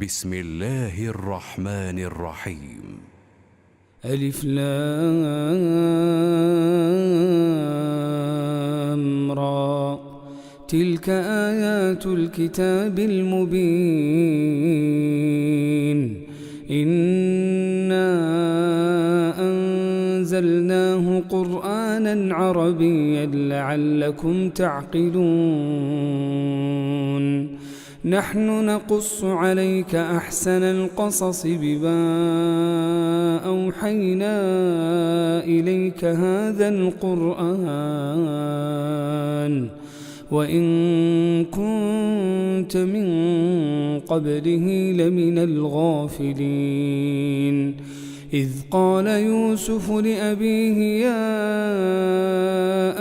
بسم الله الرحمن الرحيم. ألف لام را. تلك آيات الكتاب المبين. إنا أنزلناه قرآنا عربيا لعلكم تعقلون. نحن نقص عليك أحسن القصص بما أوحينا إليك هذا القرآن وإن كنت من قبله لمن الغافلين. إذ قال يوسف لأبيه يا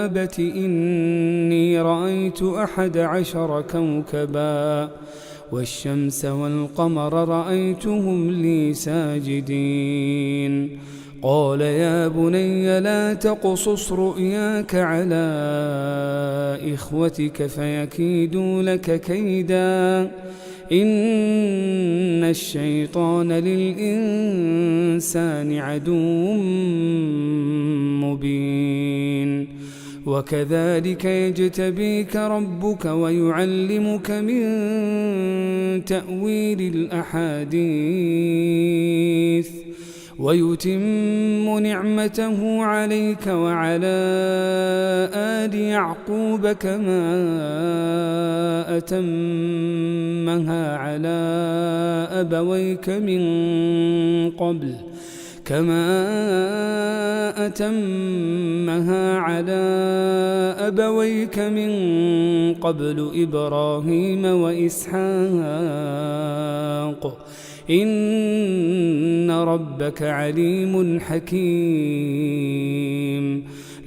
أبت إني رأيت 11 كوكبا والشمس والقمر رأيتهم لي ساجدين. قال يا بني لا تقصص رؤياك على إخوتك فيكيدوا لك كيدا إن الشيطان للإنسان عدو مبين. وكذلك يجتبيك ربك ويعلمك من تأويل الأحاديث ويتم نعمته عليك وعلى آل يعقوب كما أتمها على أبويك من قبل إبراهيم وإسحاق إن ربك عليم حكيم.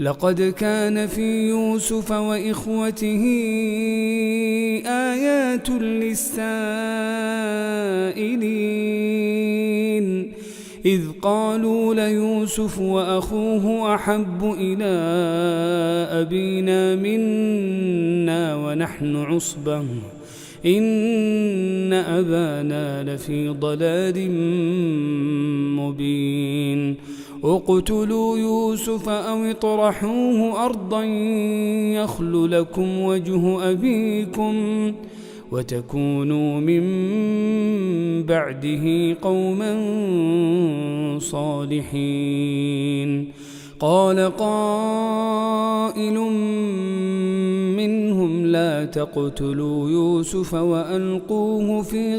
لقد كان في يوسف وإخوته آيات للسائلين إذ قالوا ليوسف وأخوه أحب إلى أبينا منا ونحن عصبة إن أبانا لفي ضلال مبين. اقتلوا يوسف أو اطرحوه أرضا يخل لكم وجه أبيكم وتكونوا من بعده قوما صالحين. قال قائل منهم لا تقتلوا يوسف وألقوه في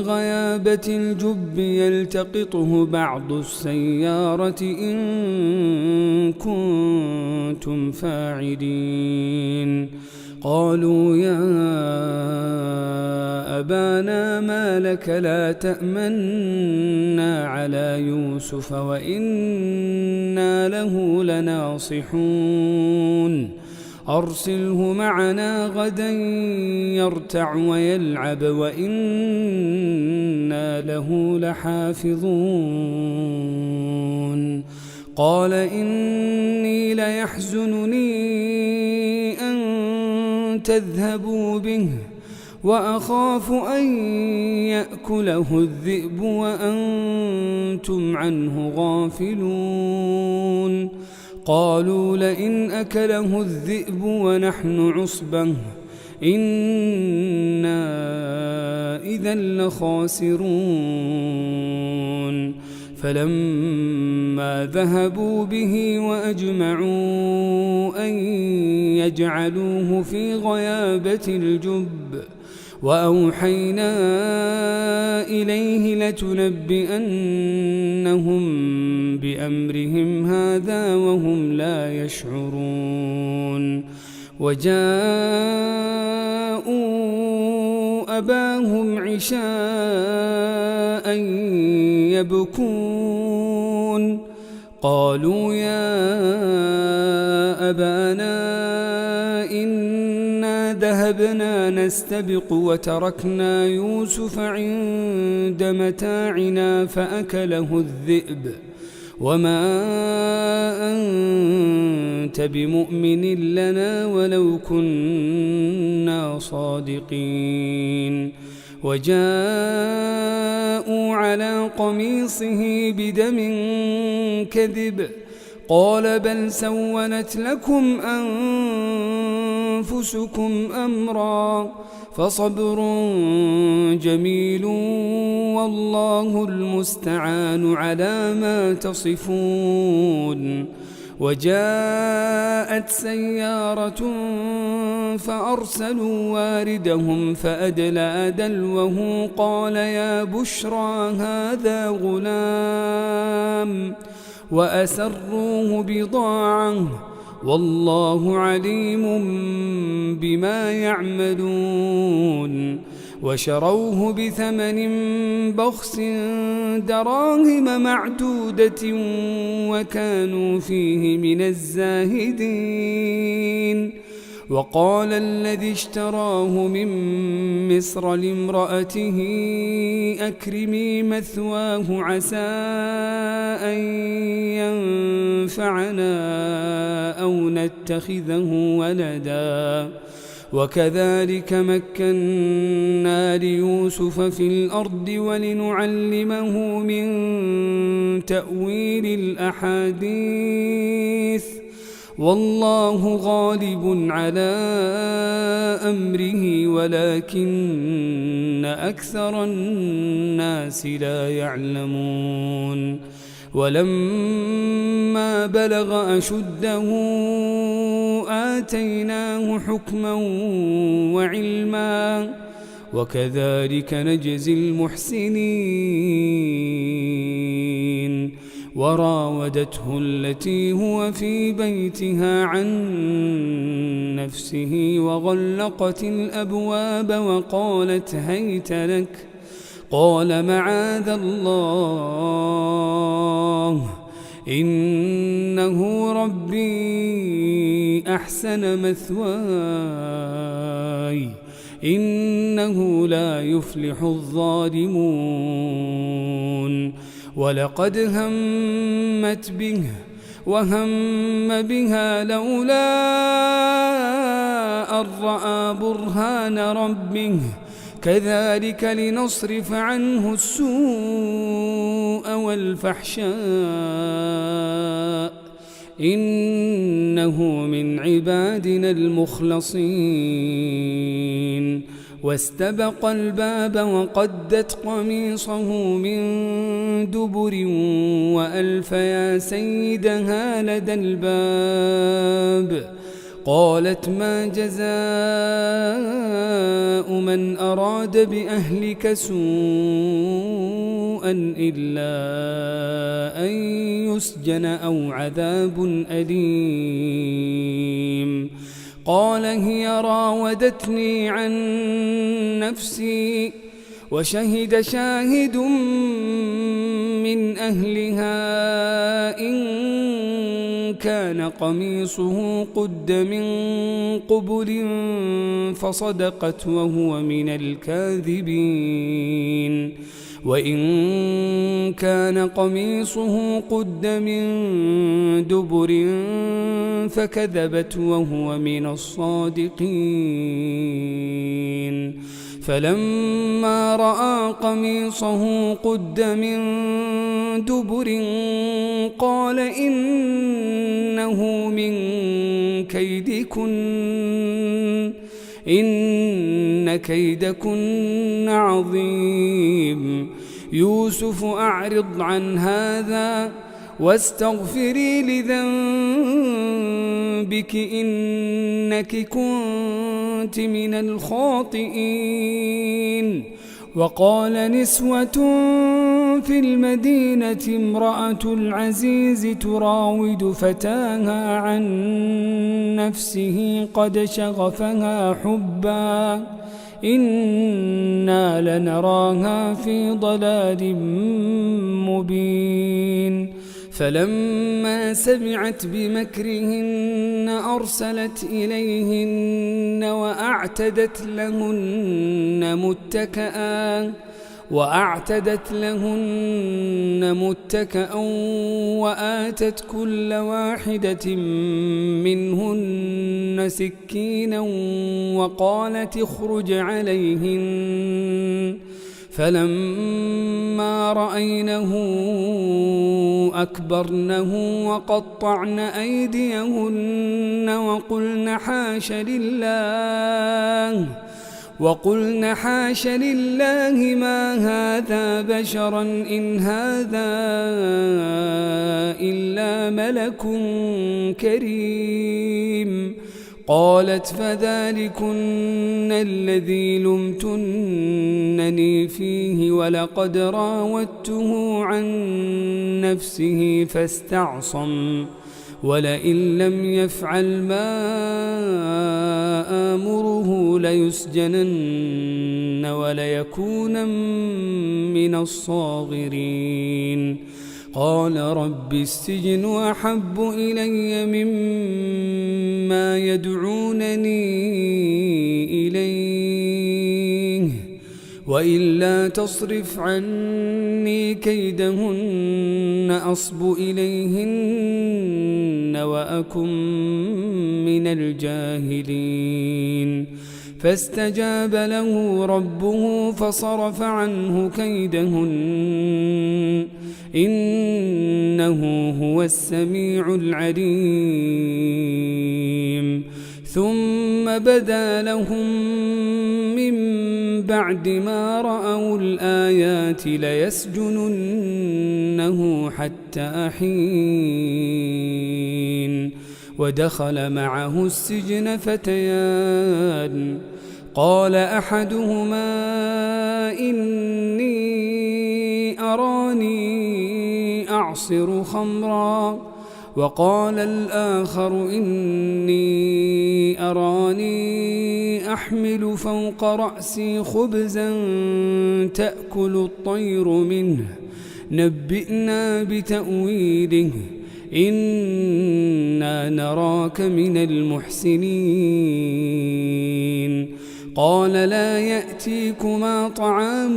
غيابة الجب يلتقطه بعض السيارة إن كنتم فاعلين. قالوا يا أبانا ما لك لا تأمنا على يوسف وإنا له لناصحون. أرسله معنا غدا يرتع ويلعب وإنا له لحافظون. قال إني ليحزنني أن تذهبوا به وأخاف أن يأكله الذئب وأنتم عنه غافلون. قالوا لئن أكله الذئب ونحن عصبة إنا إذا لخاسرون. فلما ذهبوا به وأجمعوا أن يجعلوه في غيابة الجب وأوحينا إليه لتنبئنهم بأمرهم هذا وهم لا يشعرون. وجاءوا أباهم عشاء يبكون. قالوا يا أبانا إنا ذهبنا نستبق وتركنا يوسف عند متاعنا فأكله الذئب وما أنت بمؤمن لنا ولو كنا صادقين. وجاءوا على قميصه بدم كذب قال بل سولت لكم أنفسكم أمرا فصبر جميل والله المستعان على ما تصفون. وجاءت سيارة فأرسلوا واردهم فأدلى دلوه قال يا بشرى هذا غلام وأسروه بضاعة والله عليم بما يعملون. وشروه بثمن بخس دراهم معدودة وكانوا فيه من الزاهدين. وقال الذي اشتراه من مصر لامرأته أكرمي مثواه عسى أن ينفعنا أو نتخذه ولدا. وكذلك مكنا ليوسف في الأرض ولنعلمه من تأويل الأحاديث والله غالب على أمره ولكن أكثر الناس لا يعلمون. ولما بلغ أشده آتيناه حكما وعلما وكذلك نجزي المحسنين. وراودته التي هو في بيتها عن نفسه وغلقت الأبواب وقالت هيت لك قال معاذ الله إنه ربي أحسن مثواي إنه لا يفلح الظالمون. ولقد همت به وهم بها لولا أن رأى برهان ربه كذلك لنصرف عنه السوء والفحشاء إنه من عبادنا المخلصين. واستبق الباب وقدت قميصه من دبر وألف يا سيدها لدى الباب قالت ما جزاء من أراد بأهلك سوءا إلا أن يسجن أو عذاب أليم. قال هي راودتني عن نفسي وشهد شاهد من أهلها إن كان قميصه قد من قبل فصدقت وهو من الكاذبين وإن كان قميصه قد من دبر فكذبت وهو من الصادقين. فلما رأى قميصه قد من دبر قال إنه من كيدكن إن كيدكن عظيم. يوسف أعرض عن هذا واستغفري لذنبك إنك كنت من الخاطئين. وقال نسوة في المدينة امرأة العزيز تراود فتاها عن نفسه قد شغفها حبا إنا لنراها في ضلال مبين. فلما سمعت بمكرهن أرسلت إليهن وأعتدت لهن متكئا وأعتدت لهن متكأ وآتت كل واحدة منهن سكينا وقالت اخرج عليهن فلما رأينه أكبرنه وقطعن أيديهن وقلن حاش لله ما هذا بشرا إن هذا إلا ملك كريم. قالت فذلكن الذي لمتنني فيه ولقد راودته عن نفسه فاستعصم ولئن لم يفعل ما آمره ليسجنن وليكونن من الصاغرين. قال رب السجن أحب إلي مما يدعونني إليه وإلا تصرف عني كيدهن أصب إليهن وأكن من الجاهلين. فاستجاب له ربه فصرف عنه كيدهن إنه هو السميع العليم. ثم بدا لهم من بعد ما رأوا الآيات ليسجننه حتى حين. ودخل معه السجن فتيان قال أحدهما إني أراني أعصر خمرا وقال الآخر إني أراني أحمل فوق رأسي خبزا تأكل الطير منه نبئنا بتأويله إنا نراك من المحسنين. قال لا يأتيكما طعام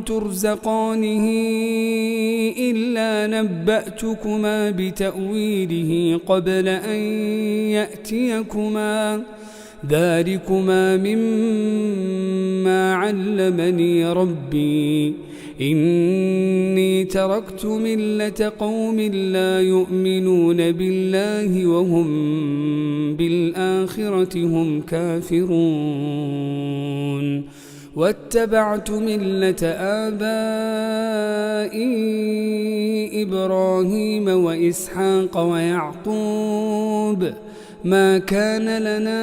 ترزقانه إلا نبأتكما بتأويله قبل أن يأتيكما ذلكما مما علمني ربي إني تركت ملة قوم لا يؤمنون بالله وهم بالآخرة هم كافرون. واتبعت ملة آبائي إبراهيم وإسحاق ويعقوب ما كان لنا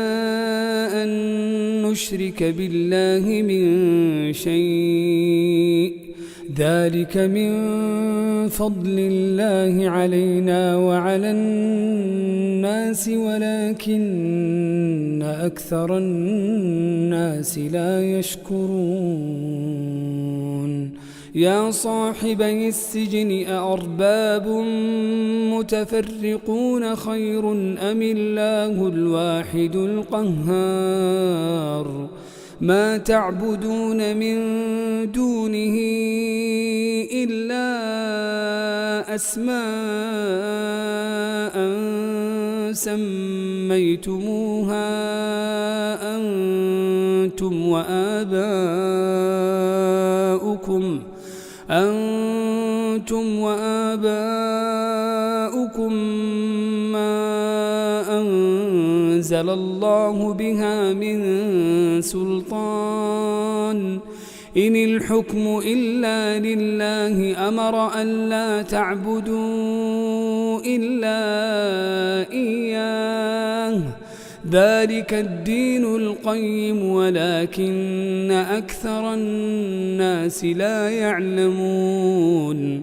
أن نشرك بالله من شيء ذلك من فضل الله علينا وعلى الناس ولكن أكثر الناس لا يشكرون. يا صاحبي السجن أأرباب متفرقون خير أم الله الواحد القهار. ما تعبدون من دونه إلا أسماء سميتموها أنتم وآباؤكم ما أنزل الله بها من سلطان إن الحكم إلا لله أمر ألا تعبدوا إلا إياه ذلك الدين القيم ولكن أكثر الناس لا يعلمون.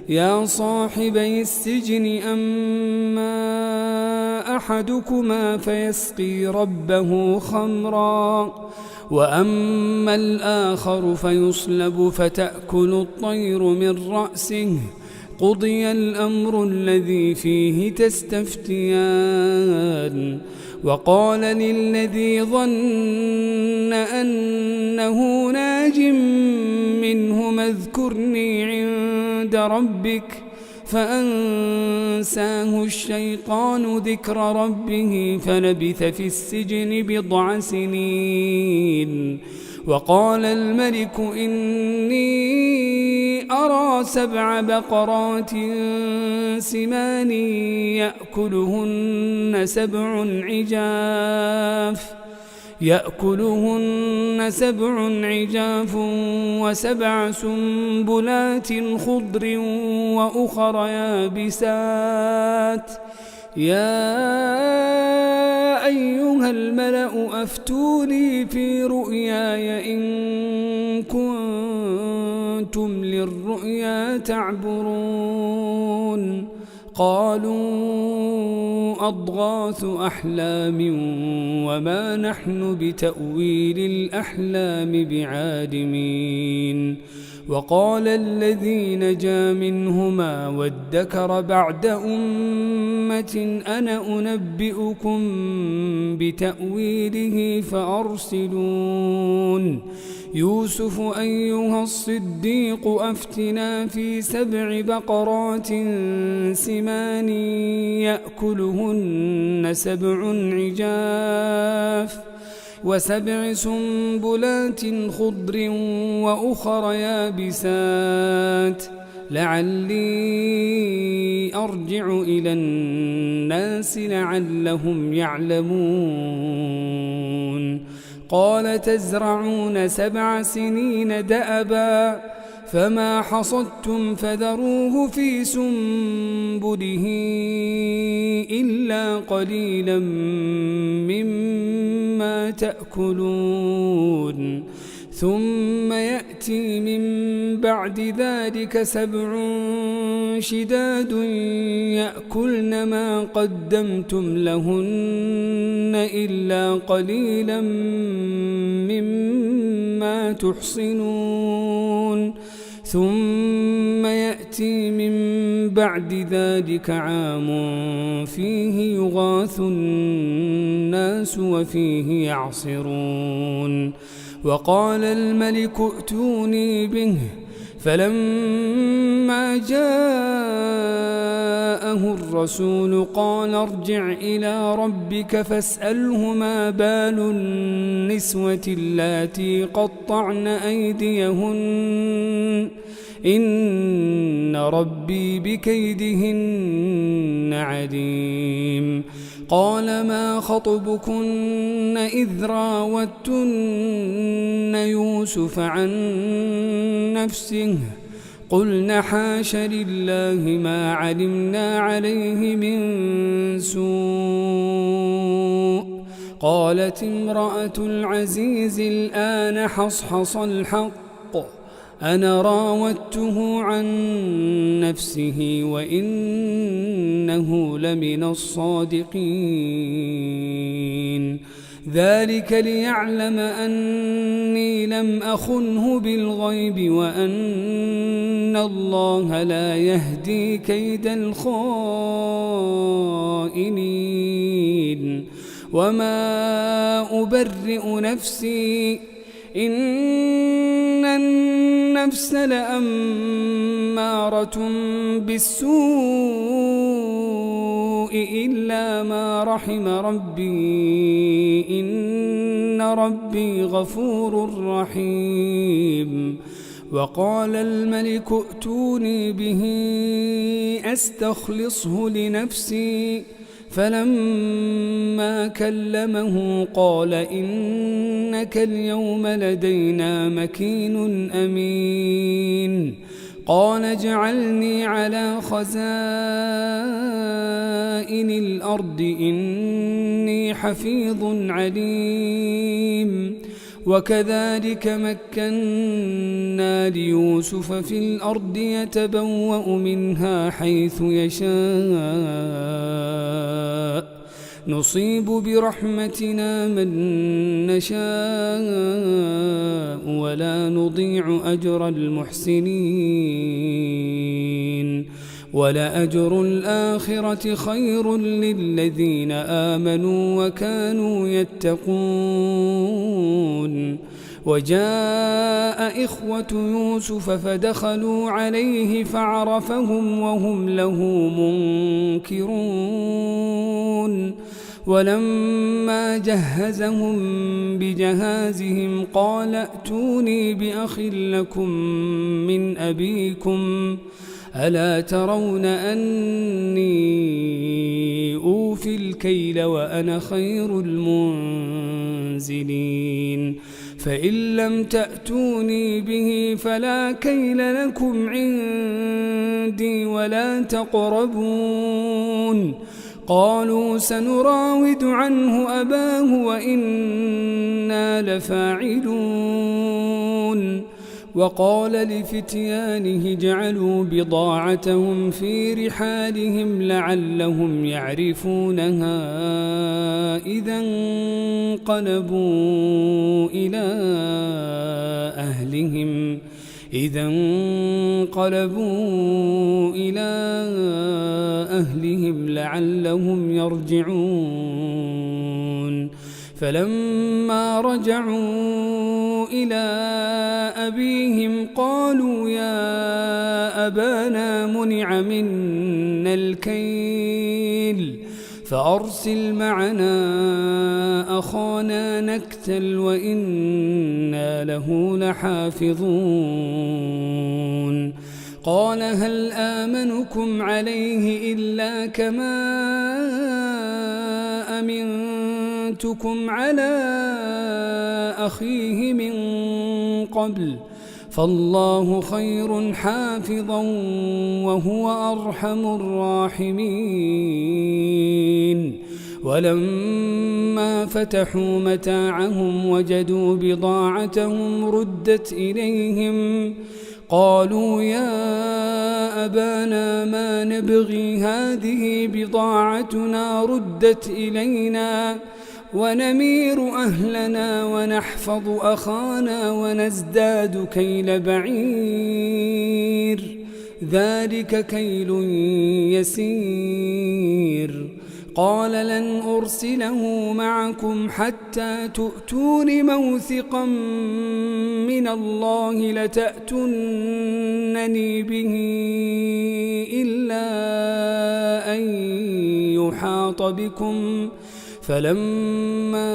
يا صاحبي السجن أما أحدكما فيسقي ربه خمرا وأما الآخر فيصلب فتأكل الطير من رأسه قضي الأمر الذي فيه تستفتيان. وقال للذي ظن أنه ناج منهما اذكرني عند ربك فأنساه الشيطان ذكر ربه فلبث في السجن 10 سنين. وقال الملك إني أرى 7 بقرات سمان يأكلهن 7 عجاف و7 سنبلات خضر وأخر يابسات يا أيها الملأ أفتوني في رؤياي إن كنتم للرؤيا تعبرون. قالوا أضغاث أحلام وما نحن بتأويل الأحلام بعالمين. وقال الذي نجا منهما وادكر بعد أمة أنا أنبئكم بتأويله فأرسلون. يوسف أيها الصديق أفتنا في 7 بقرات سمان يأكلهن 7 عجاف و7 سنبلات خضر وأخر يابسات لعلي أرجع إلى الناس لعلهم يعلمون. قال تزرعون 7 سنين دأبا فما حصدتم فذروه في سنبله إلا قليلا مما تأكلون. ثم يأتي من بعد ذلك 7 شداد يأكلن ما قدمتم لهن إلا قليلا مما تحصنون. ثم يأتي من بعد ذلك عام فيه يغاث الناس وفيه يعصرون. وقال الملك ائتوني به فلما جاءه الرسول قال ارجع إلى ربك فاسأله ما بال النسوة اللاتي قطعن أيديهن إن ربي بكيدهن عليم. قال ما خطبكن إذ راوتن يوسف عن نفسه قلن حاش لله ما علمنا عليه من سوء. قالت امرأة العزيز الآن حصحص الحق أنا راودته عن نفسه وإنه لمن الصادقين. ذلك ليعلم أني لم أخنه بالغيب وأن الله لا يهدي كيد الخائنين. وما أبرئ نفسي إن النفس لأمارة بالسوء إلا ما رحم ربي إن ربي غفور رحيم. وقال الملك ائتوني به أستخلصه لنفسي فلما كلمه قال إنك اليوم لدينا مكين أمين. قال اجعلني على خزائن الأرض إني حفيظ عليم. وكذلك مكنا ليوسف في الأرض يتبوأ منها حيث يشاء نصيب برحمتنا من نشاء ولا نضيع أجر المحسنين. ولأجر الآخرة خير للذين آمنوا وكانوا يتقون. وجاء إخوة يوسف فدخلوا عليه فعرفهم وهم له منكرون ولما جهزهم بجهازهم قال ائتوني بأخ لكم من أبيكم ألا ترون أني أوفي الكيل وأنا خير المنزلين فإن لم تأتوني به فلا كيل لكم عندي ولا تقربون قالوا سنراود عنه أباه وإنا لفاعلون وقال لفتيانه اجعلوا بضاعتهم في رحالهم لعلهم يعرفونها إذا انقلبوا إلى أهلهم لعلهم يرجعون فلما رجعوا إلى أبيهم قالوا يا أبانا منع منا الكيل فأرسل معنا أخانا نكتل وإنا له لحافظون قال هل آمنكم عليه إلا كما أمنتكم على أخيه من قبل فالله خير حافظا وهو أرحم الراحمين ولما فتحوا متاعهم وجدوا بضاعتهم ردت إليهم قالوا يا أبانا ما نبغي هذه بضاعتنا ردت إلينا ونمير أهلنا ونحفظ أخانا ونزداد كيل بعير ذلك كيل يسير قال لن أرسله معكم حتى تؤتون موثقا من الله لتأتونني به إلا أن يحاط بكم فلما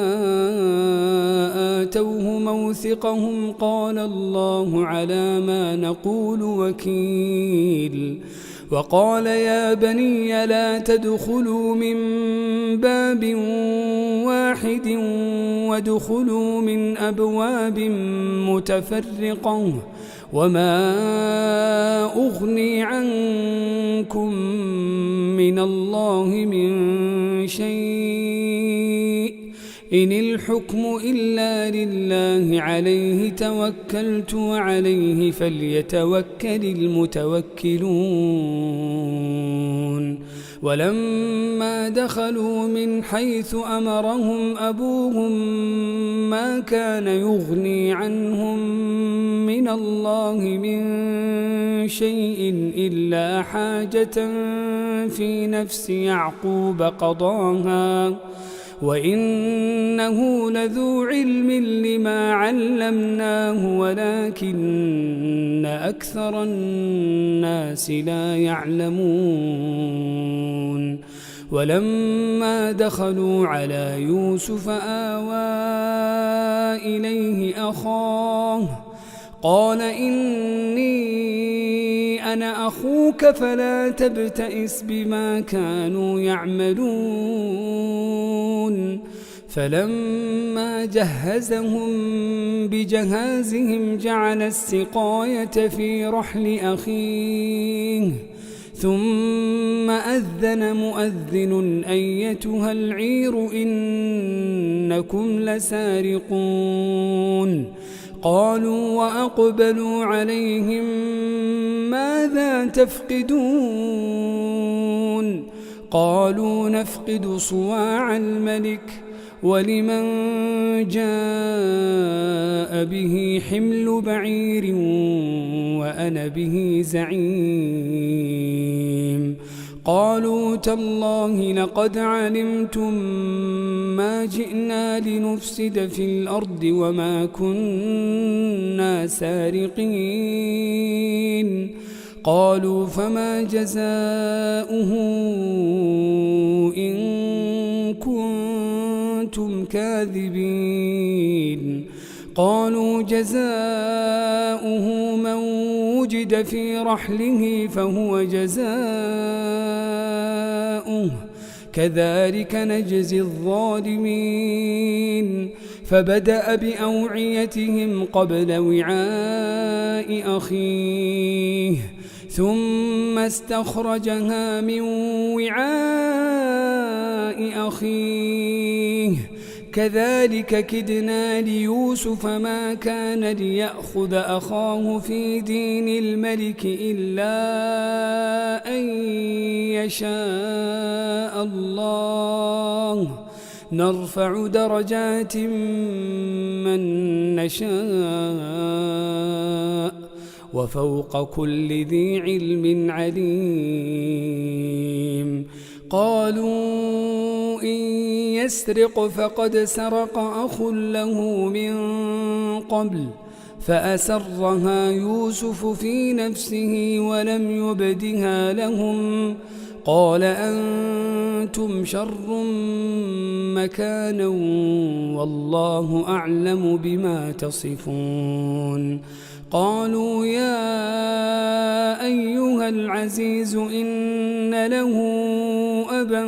آتوه موثقهم قال الله على ما نقول وكيل وقال يا بني لا تدخلوا من باب واحد وادخلوا من أبواب متفرقة وما أغني عنكم من الله من شيء إن الحكم إلا لله عليه توكلت وعليه فليتوكل المتوكلون ولما دخلوا من حيث أمرهم أبوهم ما كان يغني عنهم من الله من شيء إلا حاجة في نفس يعقوب قضاها وإنه لذو علم لما علمناه ولكن أكثر الناس لا يعلمون ولما دخلوا على يوسف آوى إليه أخاه قال إني أنا أخوك فلا تبتئس بما كانوا يعملون فلما جهزهم بجهازهم جعل السقاية في رحل أخيه ثم أذن مؤذن أيتها العير إنكم لسارقون قالوا وأقبلوا عليهم ماذا تفقدون قالوا نفقد صواع الملك ولمن جاء به حمل بعير وأنا به زعيم قالوا تالله لقد علمتم ما جئنا لنفسد في الأرض وما كنا سارقين. قالوا فما جزاؤه إن كنتم كاذبين. قالوا جزاؤه من وجد في رحله فهو جزاؤه كذلك نجزي الظالمين. فبدأ بأوعيتهم قبل وعاء أخيه ثم استخرجها من وعاء أخيه كذلك كدنا ليوسف ما كان ليأخذ أخاه في دين الملك إلا أن يشاء الله نرفع درجات من نشاء وفوق كل ذي علم عليم. قالوا إن يسرق فقد سرق أخ له من قبل فأسرها يوسف في نفسه ولم يبدها لهم. قال أنتم شر مكانا والله أعلم بما تصفون. قالوا يا أيها العزيز إن له أبا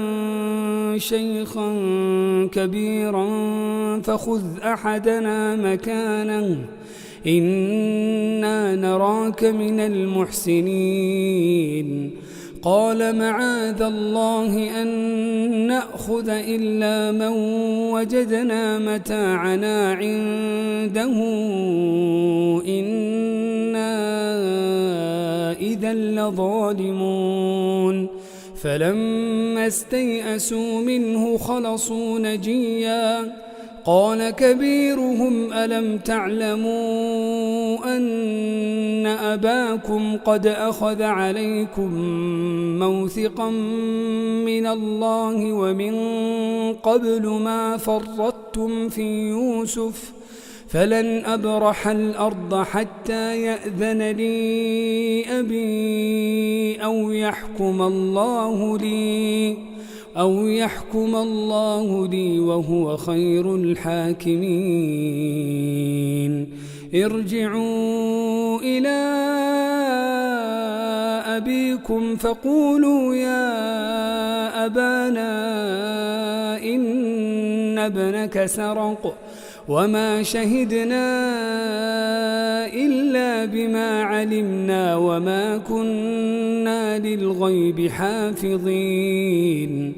شيخا كبيرا فخذ أحدنا مكانه إنا نراك من المحسنين. قال معاذ الله أن نأخذ إلا من وجدنا متاعنا عنده إنا إذا لظالمون. فلما استيئسوا منه خلصوا نجيا. قال كبيرهم ألم تعلموا أن أباكم قد أخذ عليكم موثقا من الله ومن قبل ما فرطتم في يوسف فلن أبرح الأرض حتى يأذن لي أبي أو يحكم الله لي وهو خير الحاكمين. ارجعوا إلى أبيكم فقولوا يا أبانا إن ابنك سرق وما شهدنا إلا بما علمنا وما كنا للغيب حافظين.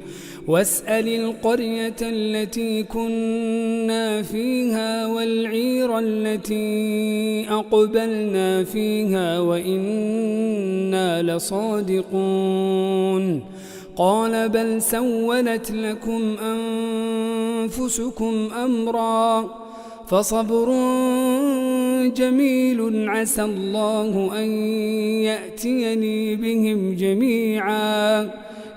واسأل القرية التي كنا فيها والعير التي أقبلنا فيها وإنا لصادقون. قال بل سولت لكم أنفسكم أمرا فصبر جميل عسى الله أن يأتيني بهم جميعا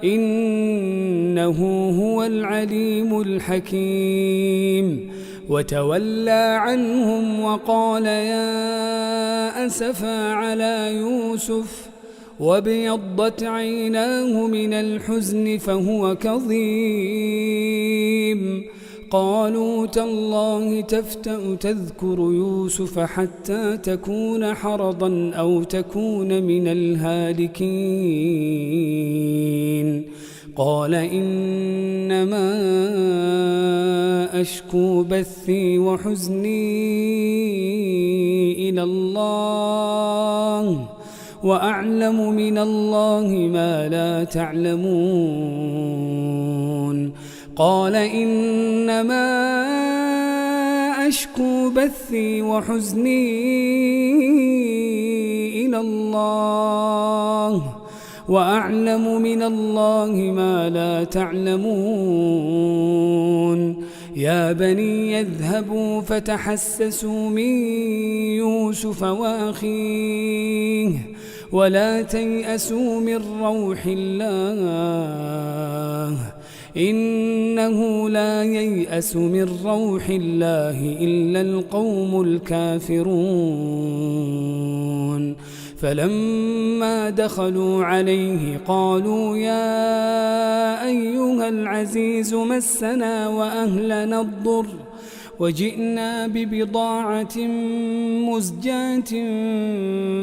إنه هو العليم الحكيم. وتولى عنهم وقال يا أسفا على يوسف وابيضت عيناه من الحزن فهو كظيم. قالوا تالله تفتأ تذكر يوسف حتى تكون حرضا أو تكون من الهالكين. قال إنما أشكو بثي وحزني إلى الله وأعلم من الله ما لا تعلمون. قال إنما أشكو بثي وحزني إلى الله وأعلم من الله ما لا تعلمون. يا بني يذهبوا فتحسسوا من يوسف وأخيه ولا تيأسوا من روح الله إنه لا ييأس من روح الله إلا القوم الكافرون فلما دخلوا عليه قالوا يا أيها العزيز مسنا وأهلنا الضر وجئنا ببضاعة مزجاة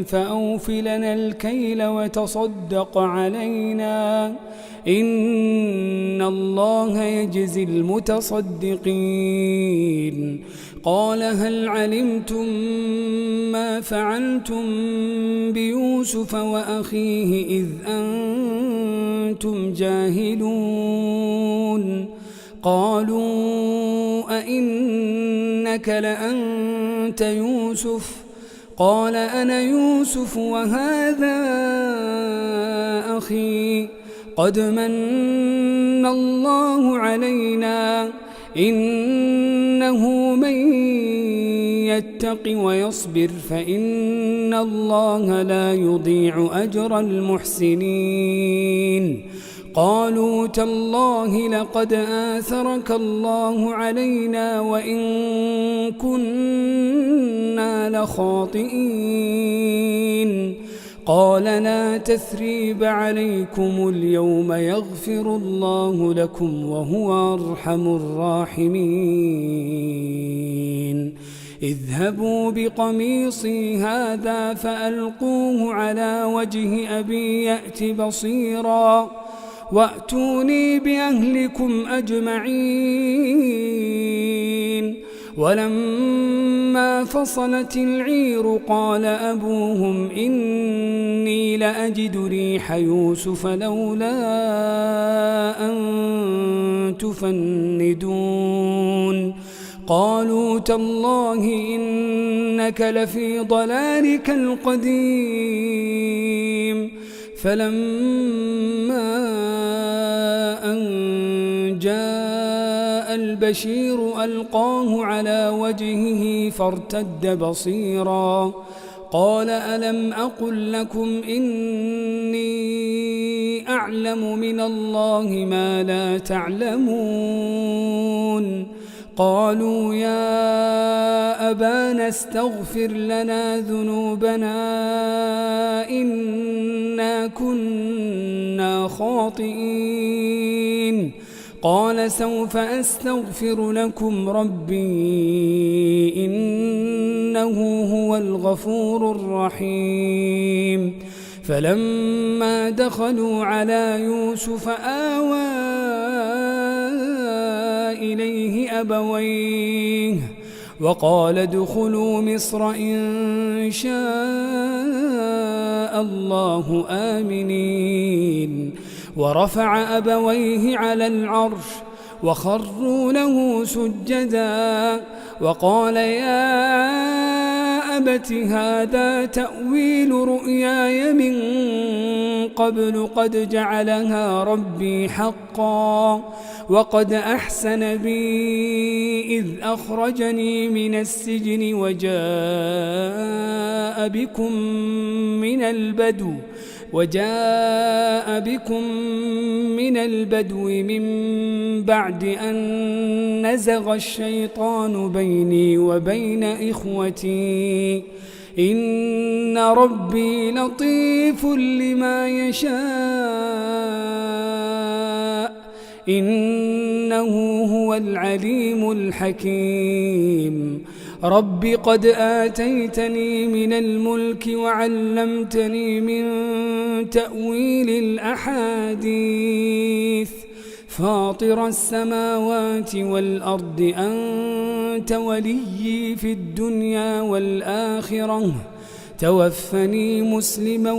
فأوف لنا الكيل وتصدق علينا إن الله يجزي المتصدقين قال هل علمتم ما فعلتم بيوسف وأخيه إذ أنتم جاهلون قالوا أئنك لأنت يوسف قال أنا يوسف وهذا أخي قد من الله علينا إنه من يتق ويصبر فإن الله لا يضيع أجر المحسنين قالوا تالله لقد آثرك الله علينا وإن كنا لخاطئين قال لا تثريب عليكم اليوم يغفر الله لكم وهو أرحم الراحمين اذهبوا بقميصي هذا فألقوه على وجه أبي يأت بصيرا وأتوني بأهلكم أجمعين ولما فصلت العير قال أبوهم إني لأجد ريح يوسف لولا أن تفندون قالوا تالله إنك لفي ضلالك القديم فلما أن جاء البشير ألقاه على وجهه فارتد بصيرا قال ألم أقل لكم إني أعلم من الله ما لا تعلمون قالوا يا أبانا استغفر لنا ذنوبنا إنا كنا خاطئين قال سوف أستغفر لكم ربي إنه هو الغفور الرحيم فلما دخلوا على يوسف آوى إليه أبويه وقال ادخلوا مصر إن شاء الله آمنين ورفع أبويه على العرش وخروا له سجدا وقال يا أبت هذا تأويل رؤياي من قبل قد جعلها ربي حقا وقد أحسن بي إذ أخرجني من السجن وجاء بكم من البدو من بعد أن نزغ الشيطان بيني وبين إخوتي إن ربي لطيف لما يشاء إنه هو العليم الحكيم رب قد آتيتني من الملك وعلمتني من تأويل الأحاديث فاطر السماوات والأرض أنت وليي في الدنيا والآخرة توفني مسلما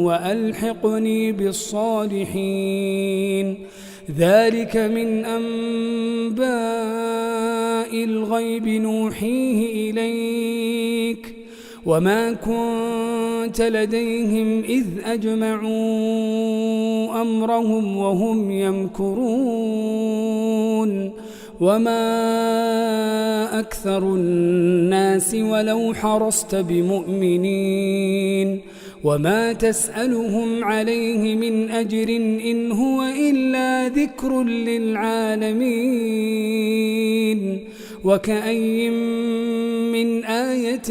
وألحقني بالصالحين ذلك من أنباء الغيب نوحيه إليك وما كنت لديهم إذ أجمعوا أمرهم وهم يمكرون وما أكثر الناس ولو حرصت بمؤمنين وما تسألهم عليه من أجر إن هو إلا ذكر للعالمين وكأي من آية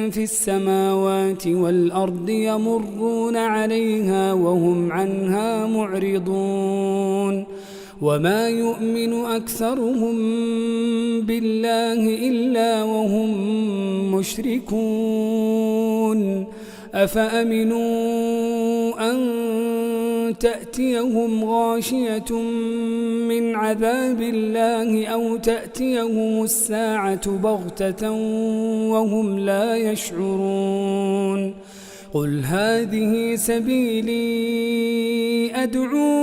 في السماوات والأرض يمرون عليها وهم عنها معرضون وما يؤمن أكثرهم بالله إلا وهم مشركون أفأمنوا أن تأتيهم غاشية من عذاب الله أو تأتيهم الساعة بغتة وهم لا يشعرون قل هذه سبيلي أدعو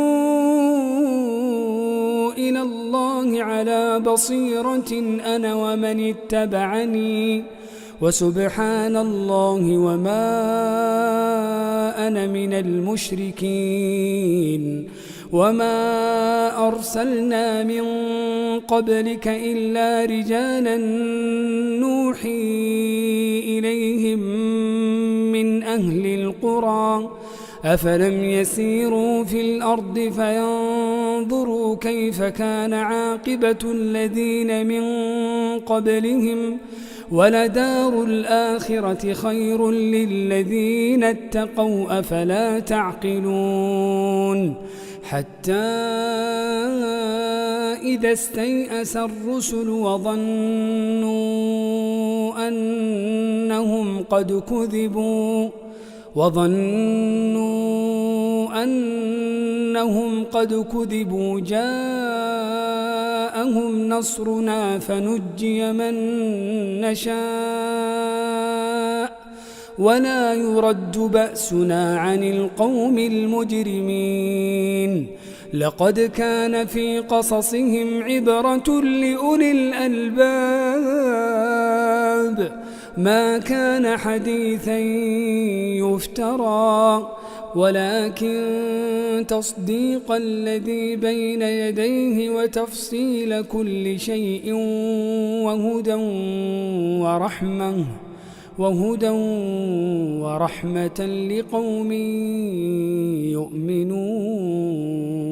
إلى الله على بصيرة أنا ومن اتبعني وسبحان الله وما أنا من المشركين وما أرسلنا من قبلك إلا رجالا نوحي إليهم من أهل القرى أفلم يسيروا في الأرض فينظروا كيف كان عاقبة الذين من قبلهم ولدار الآخرة خير للذين اتقوا أفلا تعقلون حتى إذا استيأس الرسل وظنوا أنهم قد كذبوا جاءهم نصرنا فنجي من نشاء ولا يرد بأسنا عن القوم المجرمين لقد كان في قصصهم عبرة لأولي الألباب ما كان حديثا يفترى ولكن تصديق الذي بين يديه وتفصيل كل شيء وهدى ورحمة لقوم يؤمنون